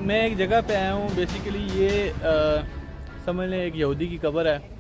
मैं एक जगह पे आया हूँ। बेसिकली ये समझ लें एक यहूदी की कब्र है।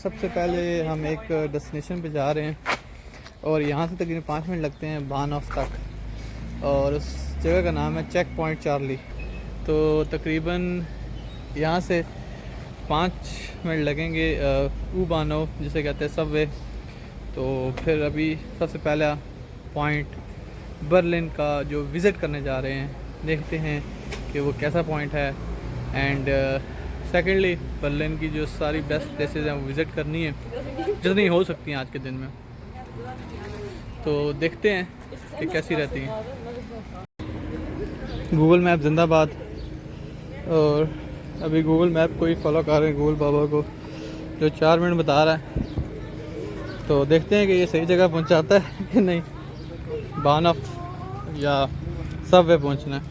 सबसे पहले हम एक डेस्टिनेशन पे जा रहे हैं और यहाँ से तकरीबन 5 मिनट लगते हैं बानॉफ तक, और उस जगह का नाम है चेक पॉइंट चार्ली। तो तकरीबन यहाँ से 5 मिनट लगेंगे ऊबानो जिसे कहते हैं सबवे। तो फिर अभी सबसे पहला पॉइंट बर्लिन का जो विज़िट करने जा रहे हैं, देखते हैं कि वो कैसा पॉइंट है। एंड सेकेंडली बर्लिन की जो सारी बेस्ट प्लेसेस हैं वो विज़िट करनी है, जितनी हो सकती हैं आज के दिन में। तो देखते हैं कि कैसी रहती हैं। गूगल मैप जिंदाबाद। और अभी गूगल मैप को ही फॉलो कर रहे हैं, गूगल बाबा को, जो 4 मिनट बता रहा है। तो देखते हैं कि ये सही जगह पहुंचाता है कि नहीं, बानफ या सबवे पहुंचना है।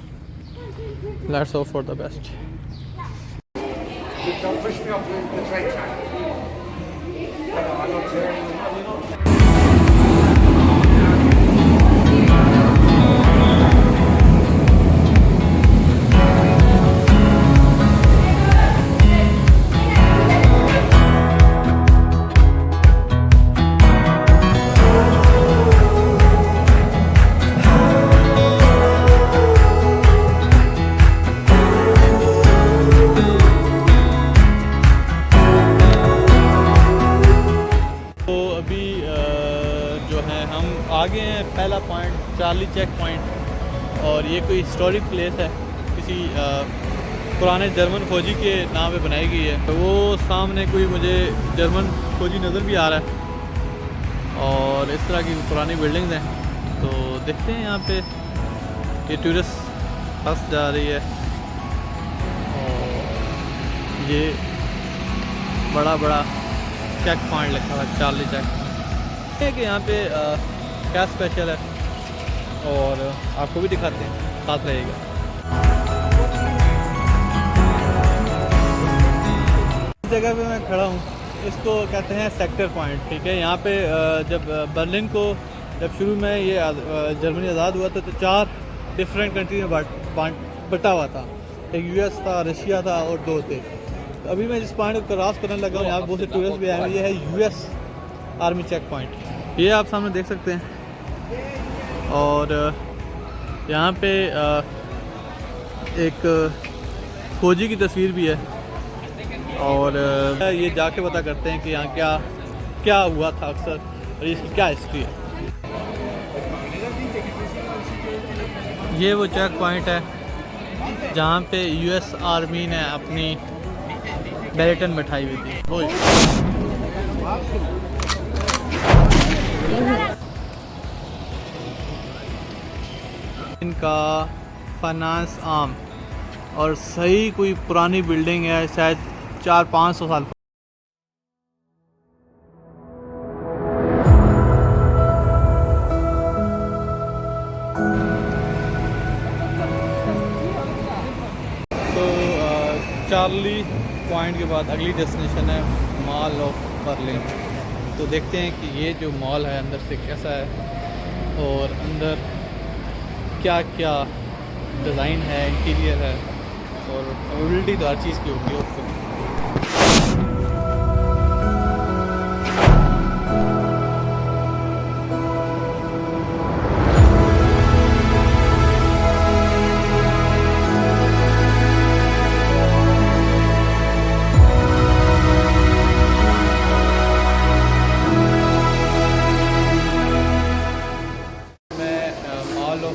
Let's hope for the best. Don't push me off the train track. I got to. आगे हैं पहला पॉइंट चार्ली चेक पॉइंट, और ये कोई हिस्टोरिक प्लेस है, किसी पुराने जर्मन फौजी के नाम पे बनाई गई है। तो वो सामने कोई मुझे जर्मन फौजी नज़र भी आ रहा है, और इस तरह की पुरानी बिल्डिंग्स हैं। तो देखते हैं यहाँ पे ये टूरिस्ट बस जा रही है, और ये बड़ा बड़ा चेक पॉइंट लिखा हुआ है चार्ली चेक पॉइंट है कि यहाँ पे क्या स्पेशल है, और आपको भी दिखाते हैं, साथ रहेगा। इस जगह पे मैं खड़ा हूँ, इसको कहते हैं सेक्टर पॉइंट। ठीक है, यहाँ पे जब बर्लिन को जब शुरू में ये जर्मनी आज़ाद हुआ था तो 4 डिफरेंट कंट्री में बटा हुआ था। एक यूएस था, रशिया था, और 2 थे। तो अभी मैं जिस पॉइंट को क्रॉस करने लगा हूँ, यहाँ बहुत से टूरिस्ट भी आए हैं। ये है यूएस आर्मी चेक पॉइंट, ये आप सामने देख सकते हैं। और यहाँ पे एक फौजी की तस्वीर भी है, और ये जाके पता करते हैं कि यहाँ क्या क्या हुआ था अक्सर, और इसकी क्या हिस्ट्री है। ये वो चेक पॉइंट है जहाँ पे यूएस आर्मी ने अपनी बैरिटन बैठाई हुई थी। वो इनका फाइनेंस आर्म, और सही कोई पुरानी बिल्डिंग है, शायद 400-500 साल। तो चार्ली पॉइंट के बाद अगली डेस्टिनेशन है मॉल ऑफ बर्लिन। तो देखते हैं कि ये जो मॉल है अंदर से कैसा है, और अंदर क्या क्या डिज़ाइन है, इंटीरियर है, और अवेलेबिलिटी तो हर चीज़ की होगी उसको।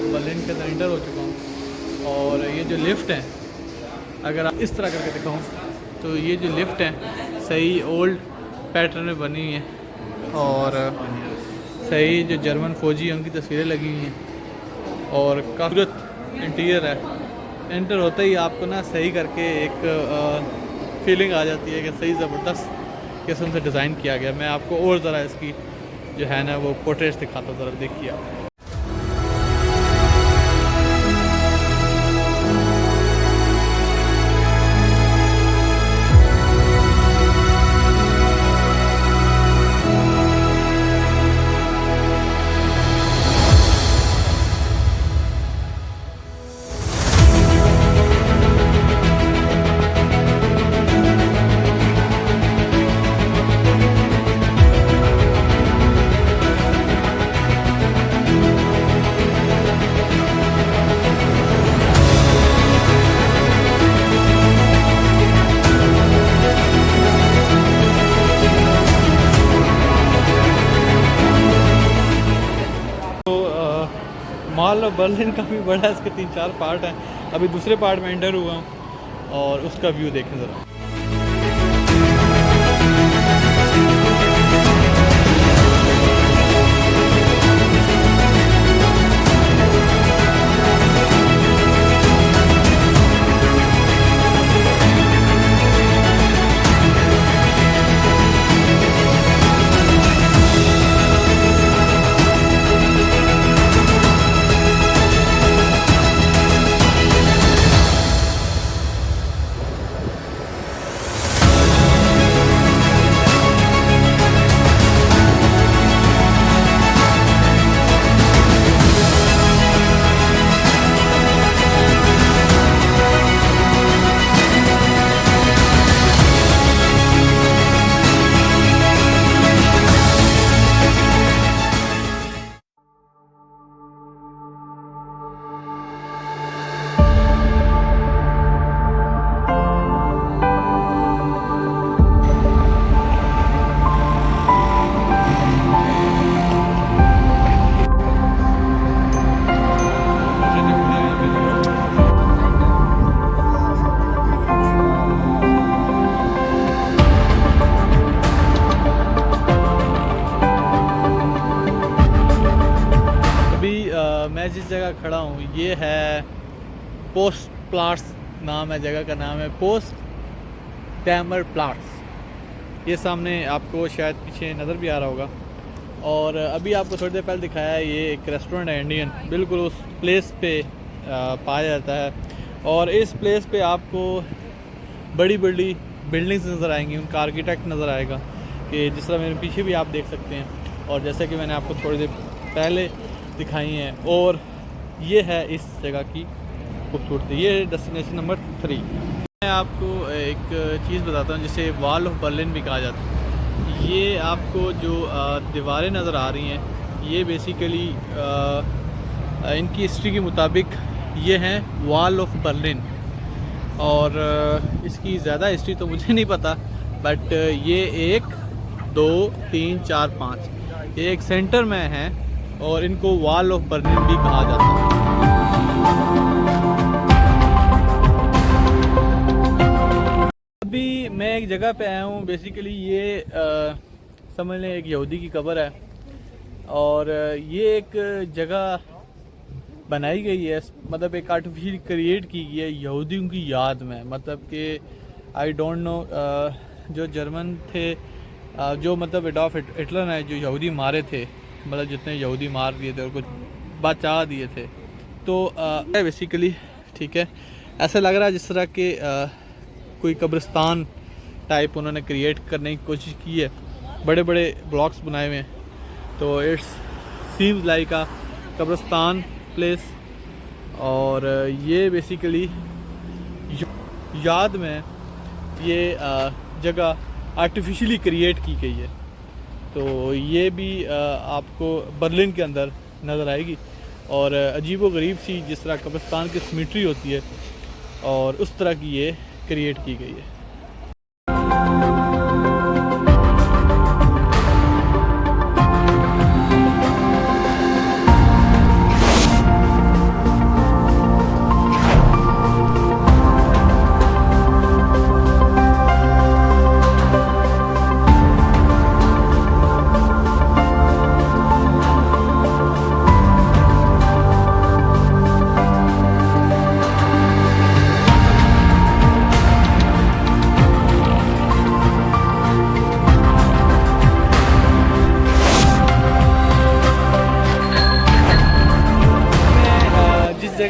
बर्लिन के अंदर इंटर हो चुका हूँ, और ये जो लिफ्ट है, अगर आप इस तरह करके दिखाऊँ तो ये जो लिफ्ट है सही ओल्ड पैटर्न में बनी हुई है, और सही जो जर्मन फौजी हैं उनकी तस्वीरें लगी हुई हैं, और काफ़ी इंटीरियर है। एंटर होते ही आपको ना सही करके एक फीलिंग आ जाती है कि सही ज़बरदस्त किस्म से डिज़ाइन किया गया। मैं आपको और ज़रा इसकी जो है ना वो पोर्ट्रेट्स दिखाता हूँ, ज़रा देखिए आप। मॉल ऑफ बर्लिन काफ़ी बड़ा है, इसके 3-4 पार्ट हैं। अभी दूसरे पार्ट में एंटर हुआ हूँ और उसका व्यू देखें ज़रा। मैं जिस जगह खड़ा हूँ ये है पोस्ट प्लाट्स नाम है, जगह का नाम है पोस्ट डैमर प्लाट्स। ये सामने आपको शायद पीछे नज़र भी आ रहा होगा। और अभी आपको थोड़ी देर पहले दिखाया है ये एक रेस्टोरेंट है इंडियन, बिल्कुल उस प्लेस पे पाया जाता है। और इस प्लेस पे आपको बड़ी बड़ी बिल्डिंग्स नज़र आएंगी, उनका आर्किटेक्ट नज़र आएगा कि जिस तरह मेरे पीछे भी आप देख सकते हैं और जैसे कि मैंने आपको थोड़ी देर पहले दिखाई हैं। और ये है इस जगह की खूबसूरती। ये डेस्टिनेशन नंबर 3। मैं आपको एक चीज़ बताता हूँ जिसे वॉल ऑफ बर्लिन भी कहा जाता है। ये आपको जो दीवारें नज़र आ रही हैं ये बेसिकली इनकी हिस्ट्री के मुताबिक ये हैं वॉल ऑफ बर्लिन। और इसकी ज़्यादा हिस्ट्री तो मुझे नहीं पता, बट ये 1 2 3 4 5 ये एक सेंटर में है और इनको वॉल ऑफ बर्लिन भी कहा जाता है। अभी मैं एक जगह पे आया हूँ, बेसिकली ये समझ लें एक यहूदी की कब्र है और ये एक जगह बनाई गई है, मतलब एक आर्टिफिशियल क्रिएट की गई है यहूदियों की याद में। मतलब कि आई डोंट नो, जो जर्मन थे, जो मतलब एडॉल्फ हिटलर ने जो यहूदी मारे थे, मतलब जितने यहूदी मार दिए थे और कुछ बचा दिए थे, तो बेसिकली ठीक है, ऐसा लग रहा है जिस तरह के कोई कब्रिस्तान टाइप उन्होंने क्रिएट करने की कोशिश की है। बड़े बड़े ब्लॉक्स बनाए हुए हैं, तो इट्स सीम्स लाइक अ कब्रिस्तान प्लेस। और ये बेसिकली याद में ये जगह आर्टिफिशियली क्रिएट की गई है। तो ये भी आपको बर्लिन के अंदर नज़र आएगी और अजीबो गरीब सी जिस तरह कब्रिस्तान की सिमेट्री होती है और उस तरह की ये क्रिएट की गई है।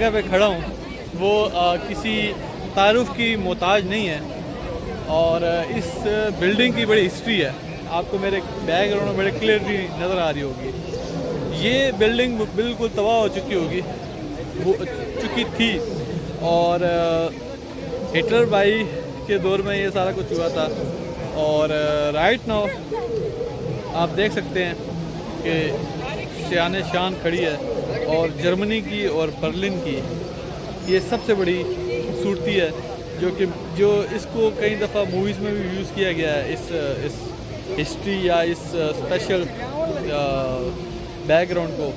जगह पे खड़ा हूँ वो किसी तारुफ की मोहताज नहीं है, और इस बिल्डिंग की बड़ी हिस्ट्री है। आपको मेरे बैकग्राउंड में बड़े क्लियरली नज़र आ रही होगी। ये बिल्डिंग बिल्कुल तबाह हो चुकी होगी, वो चुकी थी, और हिटलर भाई के दौर में ये सारा कुछ हुआ था। और राइट नाउ आप देख सकते हैं कि शान शान खड़ी है, और जर्मनी की और बर्लिन की ये सबसे बड़ी खूबसूरती है, जो इसको कई दफ़ा मूवीज़ में भी यूज़ किया गया है, इस हिस्ट्री या इस स्पेशल बैकग्राउंड को।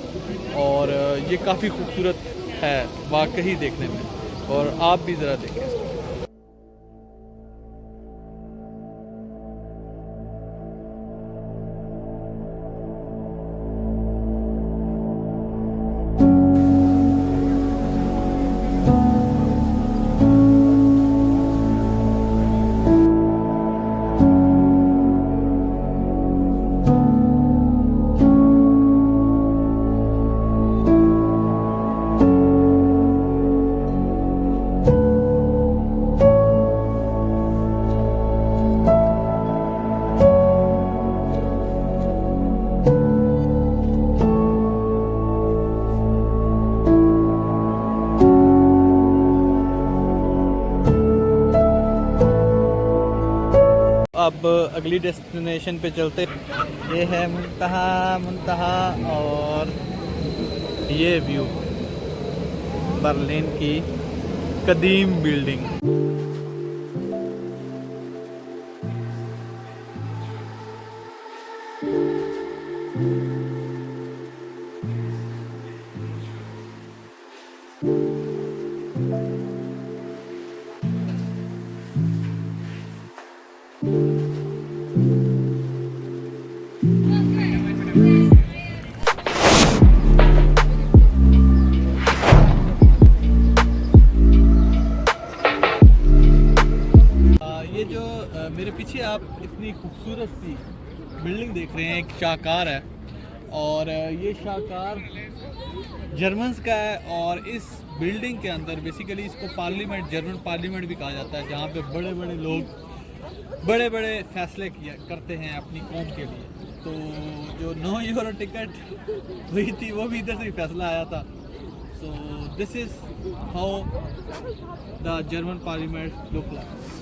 और ये काफ़ी खूबसूरत है वाकई देखने में, और आप भी ज़रा देखें। अब अगली डेस्टिनेशन पे चलते। ये है मुंतहा, और ये व्यू बर्लिन की कदीम बिल्डिंग। ये जो मेरे पीछे आप इतनी खूबसूरत सी बिल्डिंग देख रहे हैं, एक शाहकार है, और ये शाहकार जर्मन्स का है। और इस बिल्डिंग के अंदर बेसिकली इसको पार्लियामेंट, जर्मन पार्लियामेंट भी कहा जाता है, जहाँ पे बड़े बड़े लोग बड़े बड़े फैसले करते हैं अपनी कौम के लिए। तो जो 9 यूरो टिकट हुई थी वो भी इधर से ही फैसला आया था। So this is how the German parliament look like.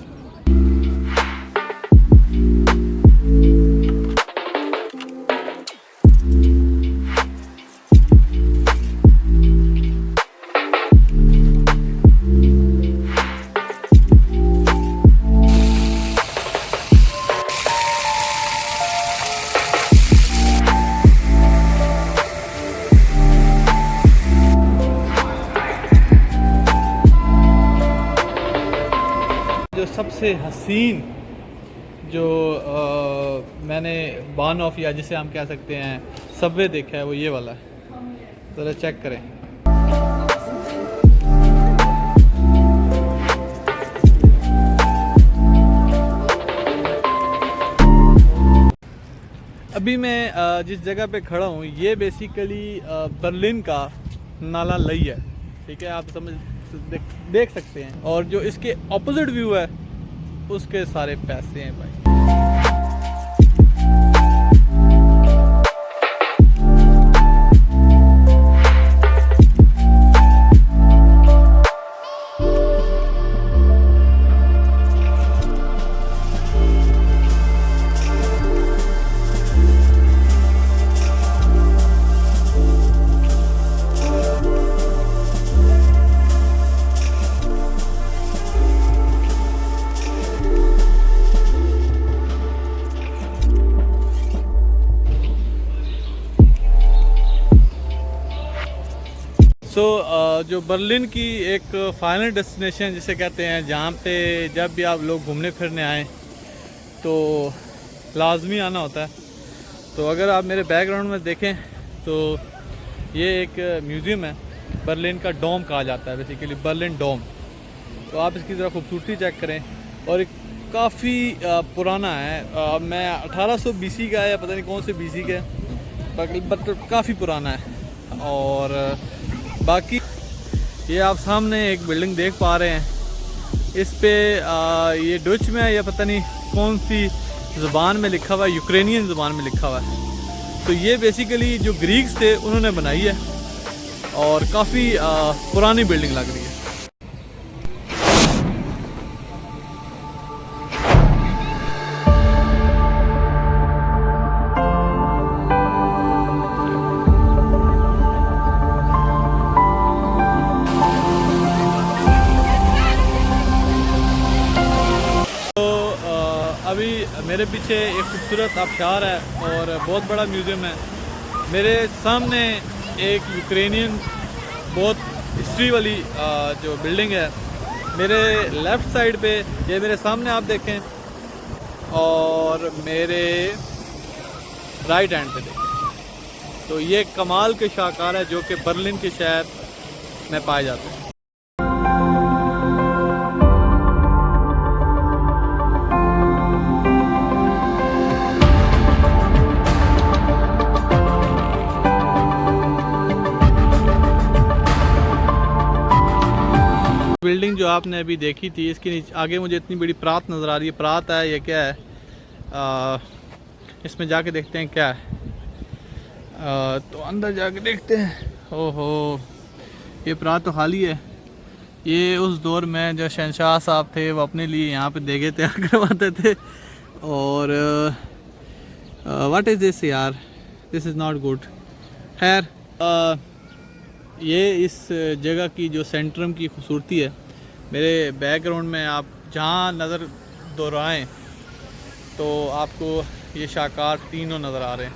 जो सबसे हसीन जो मैंने बान ऑफ, या जिसे हम कह सकते हैं सबवे देखा है, वो ये वाला है। ज़रा चेक करें। अभी मैं जिस जगह पे खड़ा हूँ ये बेसिकली बर्लिन का नाला लई है, ठीक है, आप देख सकते हैं। और जो इसके ऑपोजिट व्यू है उसके सारे पैसे हैं भाई। जो बर्लिन की एक फाइनल डेस्टिनेशन जिसे कहते हैं, जहाँ पे जब भी आप लोग घूमने फिरने आए तो लाजमी आना होता है। तो अगर आप मेरे बैकग्राउंड में देखें तो ये एक म्यूज़ियम है, बर्लिन का डोम कहा जाता है, बेसिकली बर्लिन डोम। तो आप इसकी ज़रा खूबसूरती चेक करें, और काफ़ी पुराना है। मैं 1800 BC का है या पता नहीं कौन से BC का है, बट काफ़ी पुराना है। और बाकी ये आप सामने एक बिल्डिंग देख पा रहे हैं, इस पे ये डच में है या पता नहीं कौन सी ज़ुबान में लिखा हुआ है, यूक्रेनियन ज़ुबान में लिखा हुआ है। तो ये बेसिकली जो ग्रीक्स थे उन्होंने बनाई है और काफ़ी पुरानी बिल्डिंग लग रही है। अभी मेरे पीछे एक खूबसूरत आबशार है और बहुत बड़ा म्यूज़ियम है। मेरे सामने एक यूक्रेनियन बहुत हिस्ट्री वाली जो बिल्डिंग है, मेरे लेफ़्ट साइड पे ये मेरे सामने आप देखें, और मेरे राइट हैंड पे देखें तो ये कमाल के शाहकार है जो कि बर्लिन के शहर में पाए जाते हैं। बिल्डिंग जो आपने अभी देखी थी, इसके नीचे आगे मुझे इतनी बड़ी प्रात नज़र आ रही है। प्रात है, ये क्या है? इसमें जाके देखते हैं क्या है। तो अंदर जाके देखते हैं। ओहो, ये प्रात तो खाली है। ये उस दौर में जो शहंशाह साहब थे वो अपने लिए यहाँ पे देगे तैयार करवाते थे। और व्हाट इज़ दिस यार, दिस इज़ नॉट गुड। खैर, ये इस जगह की जो सेंट्रम की खूबसूरती है, मेरे बैकग्राउंड में आप जहाँ नज़र दोहराएं तो आपको ये शाहकार तीनों नज़र आ रहे हैं।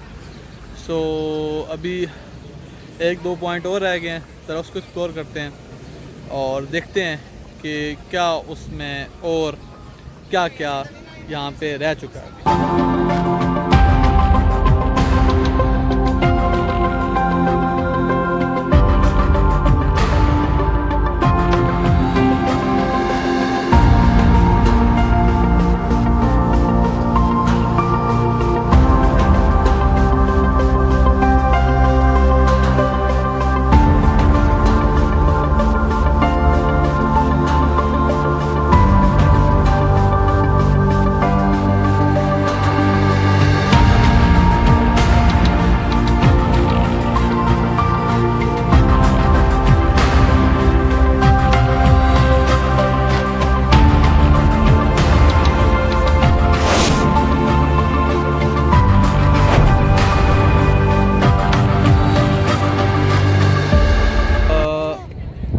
सो अभी 1-2 पॉइंट और रह गए हैं, ज़रा उसको एक्सप्लोर करते हैं और देखते हैं कि क्या उसमें और क्या क्या यहाँ पे रह चुका है।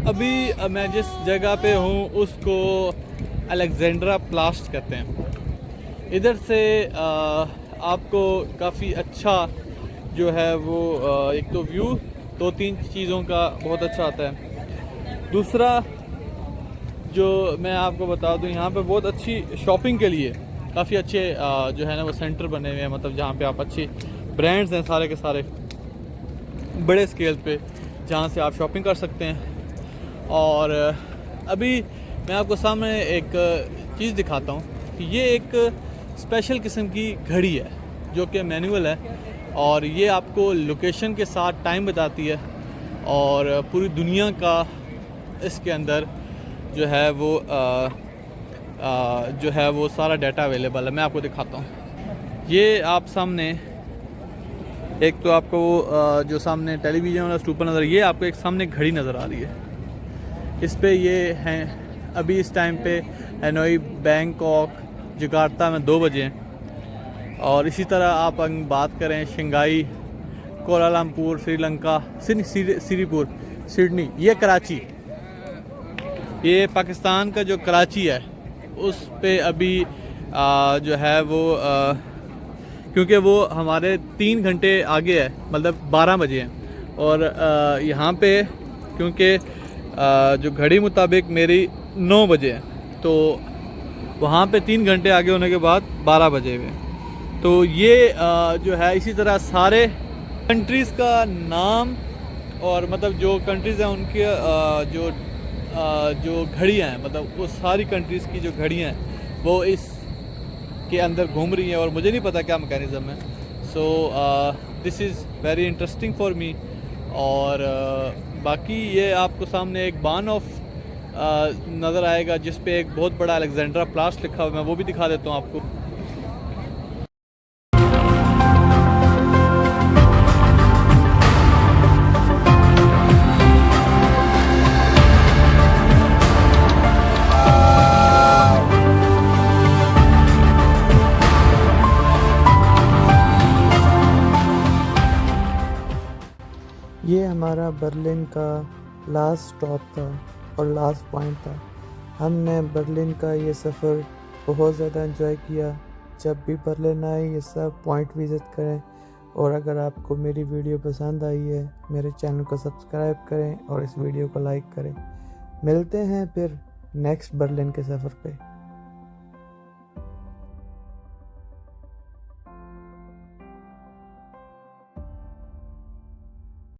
अभी मैं जिस जगह पे हूँ उसको अलेक्जेंड्रा प्लास्ट कहते हैं। इधर से आपको काफ़ी अच्छा जो है वो एक तो व्यू 2-3 चीज़ों का बहुत अच्छा आता है। दूसरा जो मैं आपको बता दूँ, यहाँ पे बहुत अच्छी शॉपिंग के लिए काफ़ी अच्छे जो है ना वो सेंटर बने हुए हैं, मतलब जहाँ पे आप अच्छी ब्रांड्स हैं सारे के सारे बड़े स्केल पे, जहाँ से आप शॉपिंग कर सकते हैं। और अभी मैं आपको सामने एक चीज़ दिखाता हूँ कि ये एक स्पेशल किस्म की घड़ी है जो कि मैनुअल है, और ये आपको लोकेशन के साथ टाइम बताती है और पूरी दुनिया का इसके अंदर जो है वो सारा डाटा अवेलेबल है। मैं आपको दिखाता हूँ। ये आप सामने एक तो आपको जो सामने टेलीविज़न वाला स्टूपर नज़र, ये आपको एक सामने घड़ी नज़र आ रही है। इस पे ये हैं अभी इस टाइम पे हनोई, बैंकॉक, जकार्ता में 2 बजे हैं। और इसी तरह आप अगर बात करें Shanghai, Kuala Lumpur, Sri Lanka, Siripur, Sydney, ये कराची, ये पाकिस्तान का जो कराची है उस पे अभी जो है वो क्योंकि वो हमारे 3 घंटे आगे है, मतलब 12 बजे हैं। और यहाँ पे क्योंकि जो घड़ी मुताबिक मेरी 9 बजे है, तो वहाँ पे 3 घंटे आगे होने के बाद 12 बजे हुए। तो ये जो है इसी तरह सारे कंट्रीज़ का नाम और मतलब जो कंट्रीज़ हैं उनके जो घड़ियाँ हैं, मतलब वो सारी कंट्रीज़ की जो घड़ियाँ हैं वो इस के अंदर घूम रही हैं और मुझे नहीं पता क्या मैकेनिज़्म है। So this is very interesting for me. और बाकी ये आपको सामने एक बान ऑफ नज़र आएगा जिस पे एक बहुत बड़ा अलेक्जेंड्रा प्लास लिखा हुआ है, मैं वो भी दिखा देता हूँ आपको। ये हमारा बर्लिन का लास्ट स्टॉप था और लास्ट पॉइंट था। हमने बर्लिन का ये सफ़र बहुत ज़्यादा एंजॉय किया। जब भी बर्लिन आए ये सब पॉइंट विज़िट करें, और अगर आपको मेरी वीडियो पसंद आई है मेरे चैनल को सब्सक्राइब करें और इस वीडियो को लाइक करें। मिलते हैं फिर नेक्स्ट बर्लिन के सफ़र पे।